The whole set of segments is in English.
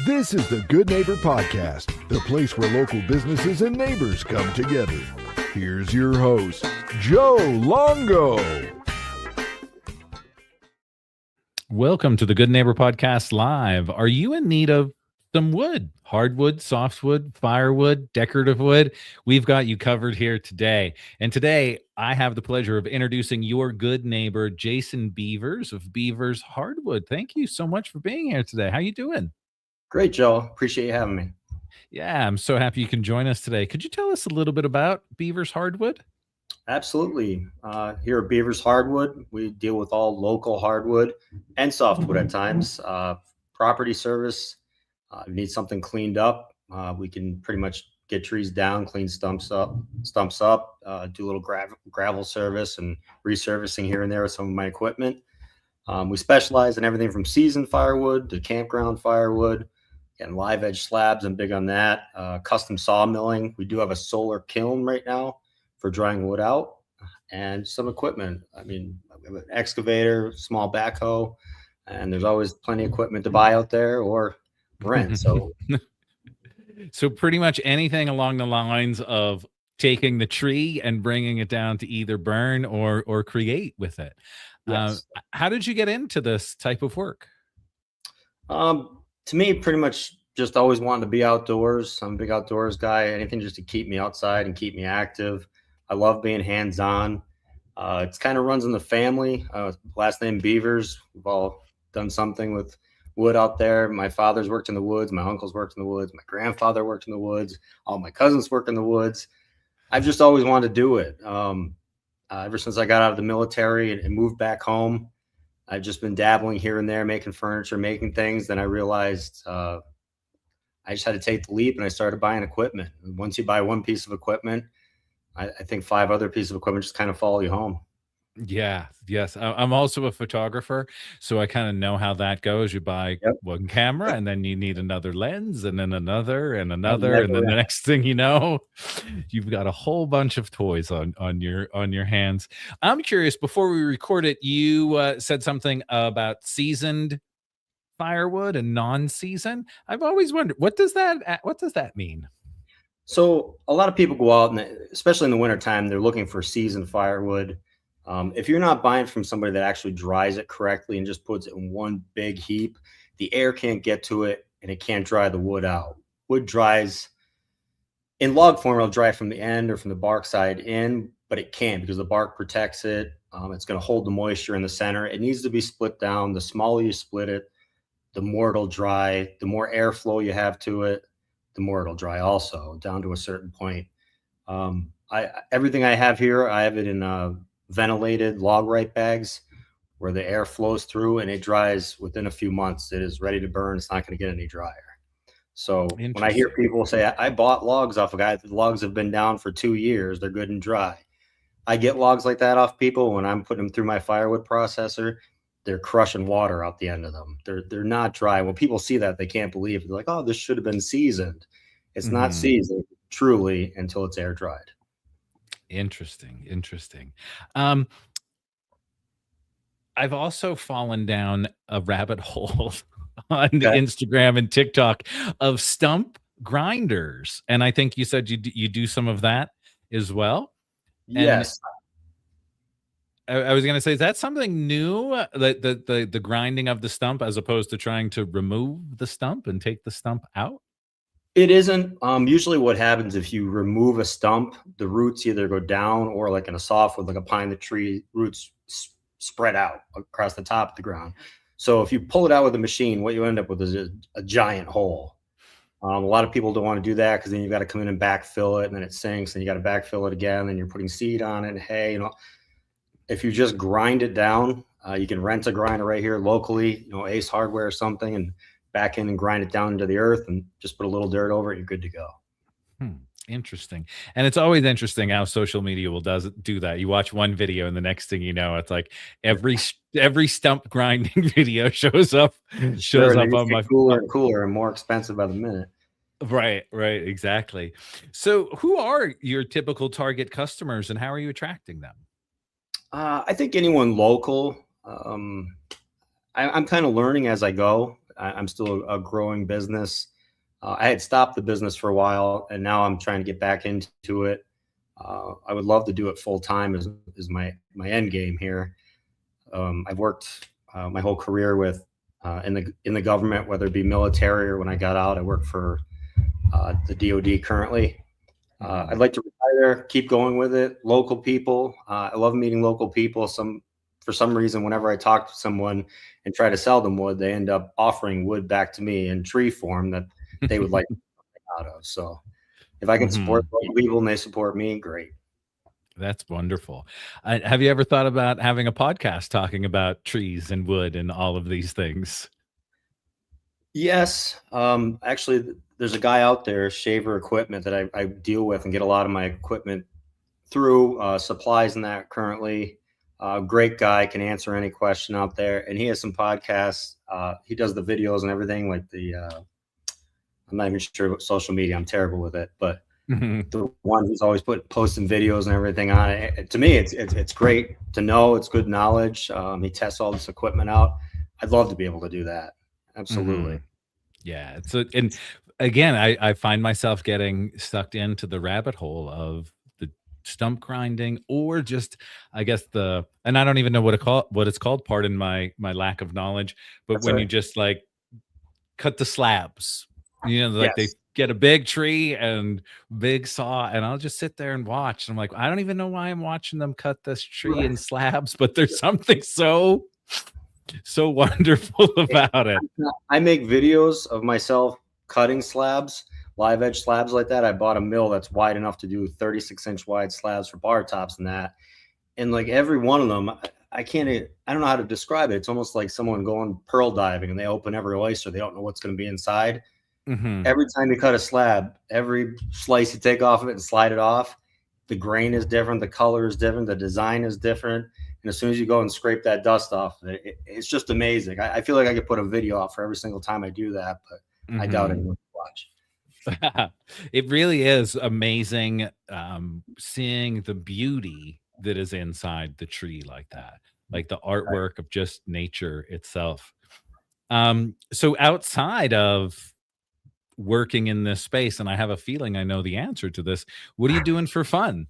This is the Good Neighbor Podcast, the place where local businesses and neighbors come together. Here's your host, Joe Longo. Welcome to the Good Neighbor Podcast Live. Are you in need of some wood? Hardwood, softwood, firewood, decorative wood? We've got you covered here today. And today, I have the pleasure of introducing your good neighbor, Jason Beavers of Beavers Hardwood. Thank you so much for being here today. How you doing? Great, Joe. Appreciate you having me. Yeah, I'm so happy you can join us today. Could you tell us a little bit about Beavers Hardwood? Absolutely. Here at Beavers Hardwood, we deal with all local hardwood and softwood at times. Property service, need something cleaned up. We can pretty much get trees down, clean stumps up, do a little gravel service and resurfacing here and there with some of my equipment. We specialize in everything from seasoned firewood to campground firewood and live edge slabs. I'm big on that. Custom sawmilling. We do have a solar kiln right now for drying wood out, and some equipment. I mean, we have an excavator, small backhoe, and there's always plenty of equipment to buy out there or rent. So pretty much anything along the lines of taking the tree and bringing it down to either burn or create with it. Yes. How did you get into this type of work? To me, pretty much just always wanting to be outdoors. I'm a big outdoors guy. Anything just to keep me outside and keep me active. I love being hands-on. It's kind of runs in the family. Last name Beavers. We've all done something with wood out there. My father's worked in the woods. My uncles worked in the woods. My grandfather worked in the woods. All my cousins work in the woods. I've just always wanted to do it. Ever since I got out of the military and moved back home, I've just been dabbling here and there, making furniture, making things. Then I realized I just had to take the leap, and I started buying equipment. And once you buy one piece of equipment, I think 5 other pieces of equipment just kind of follow you home. Yeah, yes. I'm also a photographer, so I kind of know how that goes. You buy one camera, and then you need another lens, and then another, and another, and then the next thing you know, you've got a whole bunch of toys on your hands. I'm curious. Before we record it, you said something about seasoned firewood and non-seasoned. I've always wondered what does that mean? So a lot of people go out, and especially in the wintertime, they're looking for seasoned firewood. If you're not buying from somebody that actually dries it correctly and just puts it in one big heap, the air can't get to it and it can't dry the wood out. Wood dries in log form. It'll dry from the end or from the bark side in, but it can't because the bark protects it. It's going to hold the moisture in the center. It needs to be split down. The smaller you split it, the more it'll dry. The more airflow you have to it, the more it'll dry also down to a certain point. Everything I have here, I have it in ventilated log right bags where the air flows through and it dries within a few months. It is ready to burn. It's not going to get any drier. So when I hear people say, I bought logs off a guy, the logs have been down for 2 years, they're good and dry. I get logs like that off people when I'm putting them through my firewood processor. They're crushing water out the end of them. They're not dry. When people see that, they can't believe it. They're like, oh, this should have been seasoned. It's not seasoned truly until it's air dried. Interesting. I've also fallen down a rabbit hole on Instagram and TikTok of stump grinders, and I think you said you do some of that as well. Yes. And I was going to say, is that something new? The grinding of the stump as opposed to trying to remove the stump and take the stump out? It isn't. Usually what happens if you remove a stump, the roots either go down or like in a softwood, like a pine, the tree roots spread out across the top of the ground. So if you pull it out with a machine, what you end up with is a giant hole. A lot of people don't want to do that because then you've got to come in and backfill it, and then it sinks, and you got to backfill it again, and then you're putting seed on it and hay. If you just grind it down, you can rent a grinder right here locally, Ace Hardware or something, and back in and grind it down into the earth and just put a little dirt over it. You're good to go. Interesting. And it's always interesting how social media will do that. You watch one video and the next thing you know, it's like every stump grinding video shows up on my cooler and cooler and more expensive by the minute. Right, exactly. So who are your typical target customers and how are you attracting them? I think anyone local. I'm kind of learning as I go. I'm still a growing business. I had stopped the business for a while, and now I'm trying to get back into it. I would love to do it full time is my end game here. I've worked my whole career with in the government, whether it be military or when I got out, I work for the DoD currently. I'd like to retire, keep going with it. Local people. I love meeting local people. For some reason, whenever I talk to someone and try to sell them wood, they end up offering wood back to me in tree form that they would like out of. So if I can support local people and they support me, great. That's wonderful. Have you ever thought about having a podcast talking about trees and wood and all of these things? Yes. Actually, there's a guy out there, Shaver Equipment, that I deal with and get a lot of my equipment through, supplies and that currently. Great guy, can answer any question out there. And he has some podcasts. He does the videos and everything, like I'm not even sure what social media, I'm terrible with it, but the one who's always posting videos and everything on it. To me, it's great to know. It's good knowledge. He tests all this equipment out. I'd love to be able to do that. Absolutely. Yeah. And again, I find myself getting sucked into the rabbit hole of the stump grinding, or just, I guess and I don't even know what it's called. Pardon my lack of knowledge, but That's when right. you just like cut the slabs, like Yes. they get a big tree and big saw, and I'll just sit there and watch. And I'm like, I don't even know why I'm watching them cut this tree in slabs, but there's something so wonderful about it. I make videos of myself cutting slabs, live edge slabs like that. I bought a mill that's wide enough to do 36-inch wide slabs for bar tops and that. And like every one of them, I don't know how to describe it. It's almost like someone going pearl diving and they open every oyster. They don't know what's going to be inside. Every time you cut a slab, every slice you take off of it and slide it off, the grain is different, the color is different, the design is different. And as soon as you go and scrape that dust off, it's just amazing. I feel like I could put a video out for every single time I do that, but I doubt anyone will watch. It really is amazing seeing the beauty that is inside the tree like that, like the artwork of just nature itself. So outside of working in this space, and I have a feeling I know the answer to this, what are you doing for fun?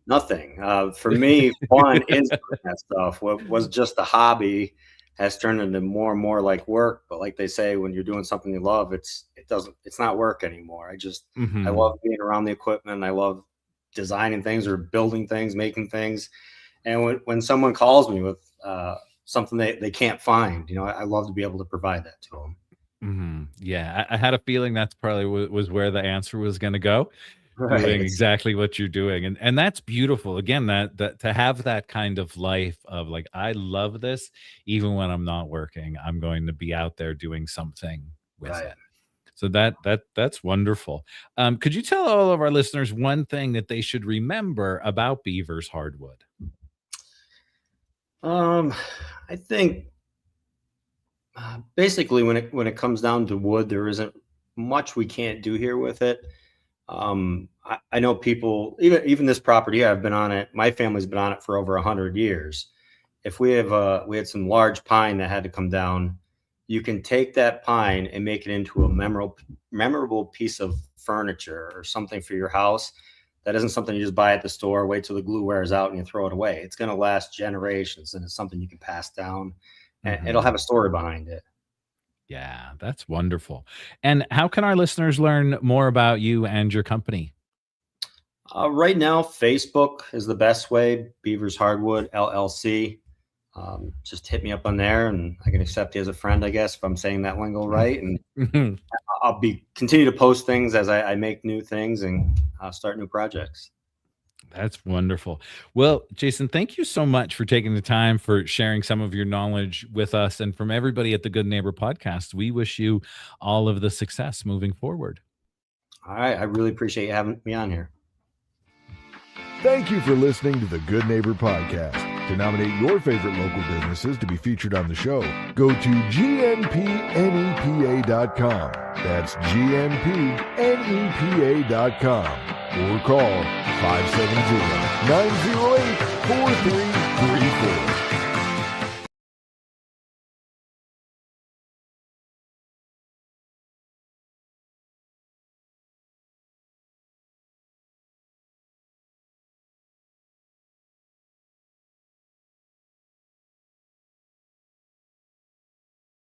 Nothing. For me, fun is that stuff. What was just a hobby has turned into more and more like work. But like they say, when you're doing something you love, it's not work anymore. I love being around the equipment. I love designing things or building things, making things. And when someone calls me with something they can't find, I love to be able to provide that to them. Yeah, I had a feeling that's probably was where the answer was going to go. Doing exactly what you're doing, and that's beautiful. Again, that to have that kind of life of like, I love this, even when I'm not working, I'm going to be out there doing something with it. So that's wonderful. Could you tell all of our listeners one thing that they should remember about Beavers Hardwood? I think basically when it comes down to wood, there isn't much we can't do here with it. I know people, even this property, I've been on it. My family's been on it for over 100 years. If we had some large pine that had to come down, you can take that pine and make it into a memorable piece of furniture or something for your house. That isn't something you just buy at the store, wait till the glue wears out and you throw it away. It's going to last generations, and it's something you can pass down, and it'll have a story behind it. Yeah, that's wonderful. And how can our listeners learn more about you and your company? Right now, Facebook is the best way. Beavers Hardwood, LLC. Just hit me up on there, and I can accept you as a friend, I guess, if I'm saying that lingo right. And I'll continue to post things as I make new things and start new projects. That's wonderful. Well, Jason, thank you so much for taking the time for sharing some of your knowledge with us. And from everybody at the Good Neighbor Podcast, we wish you all of the success moving forward. All right. I really appreciate you having me on here. Thank you for listening to the Good Neighbor Podcast. To nominate your favorite local businesses to be featured on the show, go to gnpnepa.com. That's gnpnepa.com. Or call 570-908-4334.